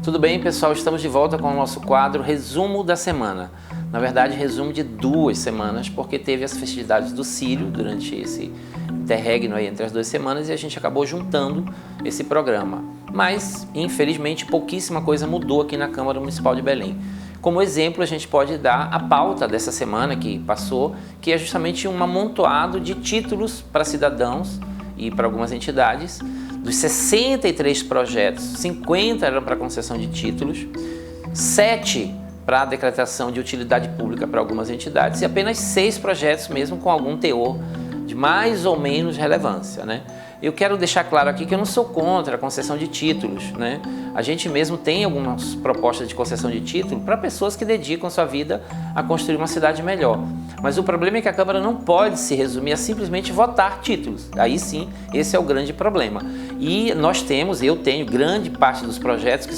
Tudo bem, pessoal? Estamos de volta com o nosso quadro Resumo da Semana. Na verdade, resumo de 2 semanas, porque teve as festividades do Círio durante esse interregno aí entre as 2 semanas e a gente acabou juntando esse programa. Mas, infelizmente, pouquíssima coisa mudou aqui na Câmara Municipal de Belém. Como exemplo, a gente pode dar a pauta dessa semana que passou, que é justamente um amontoado de títulos para cidadãos e para algumas entidades. Dos 63 projetos, 50 eram para concessão de títulos, 7 para a decretação de utilidade pública para algumas entidades e apenas 6 projetos mesmo com algum teor de mais ou menos relevância, né? Eu quero deixar claro aqui que eu não sou contra a concessão de títulos, né? A gente mesmo tem algumas propostas de concessão de título para pessoas que dedicam sua vida a construir uma cidade melhor. Mas o problema é que a Câmara não pode se resumir a simplesmente votar títulos. Aí sim, esse é o grande problema. E eu tenho grande parte dos projetos que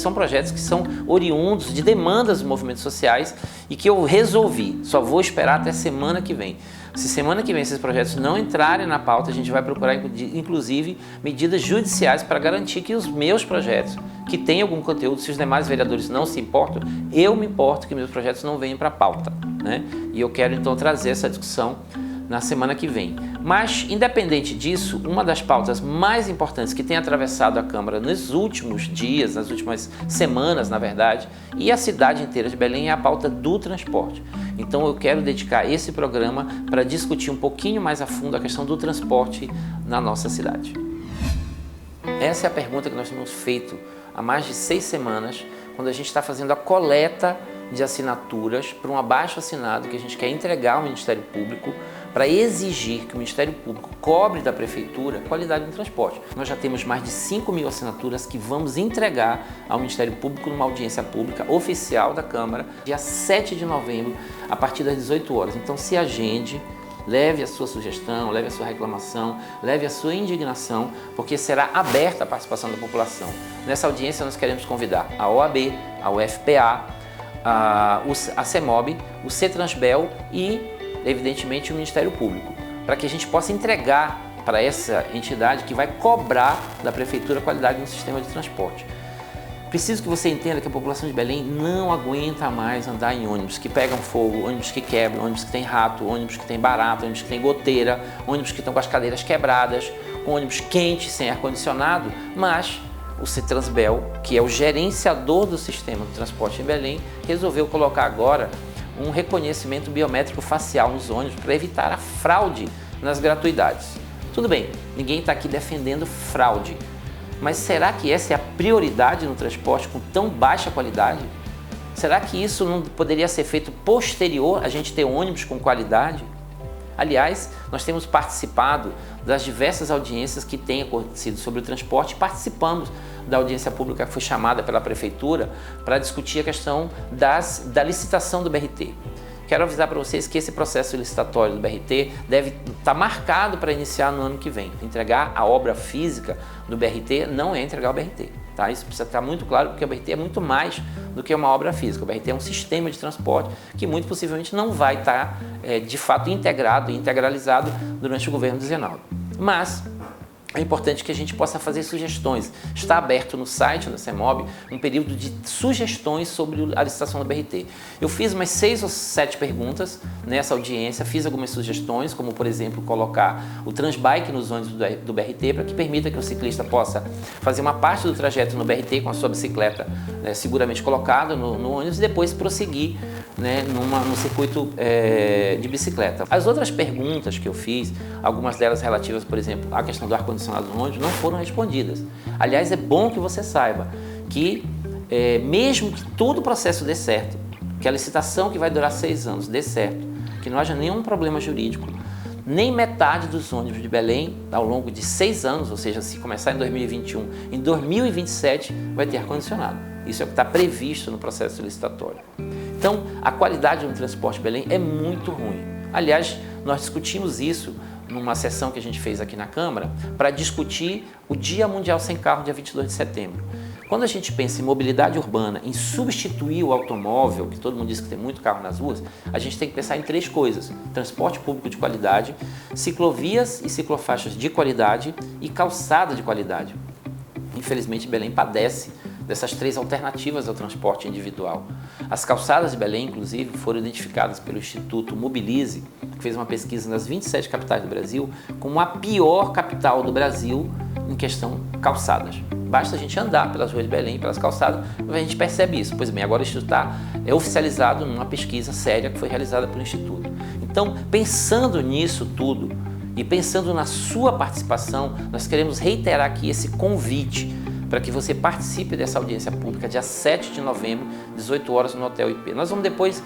são oriundos de demandas dos movimentos sociais e que eu resolvi. Só vou esperar até semana que vem. Se semana que vem esses projetos não entrarem na pauta, a gente vai procurar, inclusive, medidas judiciais para garantir que os meus projetos, que têm algum conteúdo, se os demais vereadores não se importam, eu me importo que meus projetos não venham para a pauta, né? E eu quero, então, trazer essa discussão na semana que vem. Mas, independente disso, uma das pautas mais importantes que tem atravessado a Câmara nos últimos dias, nas últimas semanas, na verdade, e a cidade inteira de Belém é a pauta do transporte. Então eu quero dedicar esse programa para discutir um pouquinho mais a fundo a questão do transporte na nossa cidade. Essa é a pergunta que nós temos feito há mais de 6 semanas, quando a gente está fazendo a coleta de assinaturas para um abaixo-assinado que a gente quer entregar ao Ministério Público para exigir que o Ministério Público cobre da Prefeitura qualidade no transporte. Nós já temos mais de 5.000 assinaturas que vamos entregar ao Ministério Público numa audiência pública oficial da Câmara, dia 7 de novembro, a partir das 18 horas. Então se agende, leve a sua sugestão, leve a sua reclamação, leve a sua indignação, porque será aberta a participação da população. Nessa audiência nós queremos convidar a OAB, a UFPA, a CEMOB, o CETRANSBEL e, evidentemente, o Ministério Público, para que a gente possa entregar para essa entidade que vai cobrar da Prefeitura a qualidade no sistema de transporte. Preciso que você entenda que a população de Belém não aguenta mais andar em ônibus que pegam fogo, ônibus que quebram, ônibus que tem rato, ônibus que tem barata, ônibus que tem goteira, ônibus que estão com as cadeiras quebradas, com ônibus quente, sem ar-condicionado, mas o CETRANSBEL, que é o gerenciador do sistema de transporte em Belém, resolveu colocar agora um reconhecimento biométrico facial nos ônibus para evitar a fraude nas gratuidades. Tudo bem, ninguém está aqui defendendo fraude, mas será que essa é a prioridade no transporte com tão baixa qualidade? Será que isso não poderia ser feito posterior a gente ter ônibus com qualidade? Aliás, nós temos participado das diversas audiências que têm acontecido sobre o transporte e participamos da audiência pública que foi chamada pela Prefeitura para discutir a questão da licitação do BRT. Quero avisar para vocês que esse processo licitatório do BRT deve estar marcado para iniciar no ano que vem. Entregar a obra física do BRT não é entregar o BRT. Tá? Isso precisa estar muito claro, porque o BRT é muito mais do que uma obra física. O BRT é um sistema de transporte que muito possivelmente não vai estar de fato integrado e integralizado durante o governo do Zenaldo. Mas é importante que a gente possa fazer sugestões. Está aberto no site da CEMOB um período de sugestões sobre a licitação do BRT. Eu fiz umas 6 ou 7 perguntas nessa audiência, fiz algumas sugestões, como por exemplo colocar o Transbike nos ônibus do BRT para que permita que o ciclista possa fazer uma parte do trajeto no BRT com a sua bicicleta seguramente colocada no ônibus e depois prosseguir no circuito de bicicleta. As outras perguntas que eu fiz, algumas delas relativas, por exemplo, à questão do ar-condicionado no ônibus, não foram respondidas. Aliás, é bom que você saiba que mesmo que todo o processo dê certo, que a licitação que vai durar 6 anos dê certo, que não haja nenhum problema jurídico, nem metade dos ônibus de Belém, ao longo de 6 anos, ou seja, se começar em 2021, em 2027 vai ter ar-condicionado. Isso é o que está previsto no processo licitatório. Então, a qualidade no transporte de Belém é muito ruim. Aliás, nós discutimos isso numa sessão que a gente fez aqui na Câmara para discutir o Dia Mundial Sem Carro, dia 22 de setembro. Quando a gente pensa em mobilidade urbana, em substituir o automóvel, que todo mundo diz que tem muito carro nas ruas, a gente tem que pensar em 3 coisas: transporte público de qualidade, ciclovias e ciclofaixas de qualidade e calçada de qualidade. Infelizmente, Belém padece dessas 3 alternativas ao transporte individual. As calçadas de Belém, inclusive, foram identificadas pelo Instituto Mobilize, que fez uma pesquisa nas 27 capitais do Brasil, como a pior capital do Brasil em questão calçadas. Basta a gente andar pelas ruas de Belém, pelas calçadas, a gente percebe isso. Pois bem, agora isso é oficializado numa pesquisa séria que foi realizada pelo Instituto. Então, pensando nisso tudo e pensando na sua participação, nós queremos reiterar aqui esse convite para que você participe dessa audiência pública dia 7 de novembro, 18 horas no Hotel IP. Nós vamos depois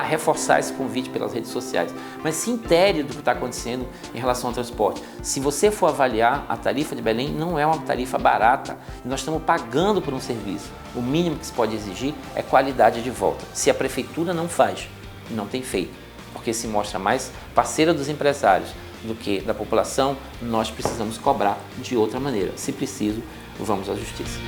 reforçar esse convite pelas redes sociais, mas se intere do que está acontecendo em relação ao transporte. Se você for avaliar, a tarifa de Belém não é uma tarifa barata e nós estamos pagando por um serviço. O mínimo que se pode exigir é qualidade de volta. Se a prefeitura não faz, não tem feito, porque se mostra mais parceira dos empresários do que da população, nós precisamos cobrar de outra maneira. Se preciso, vamos à justiça.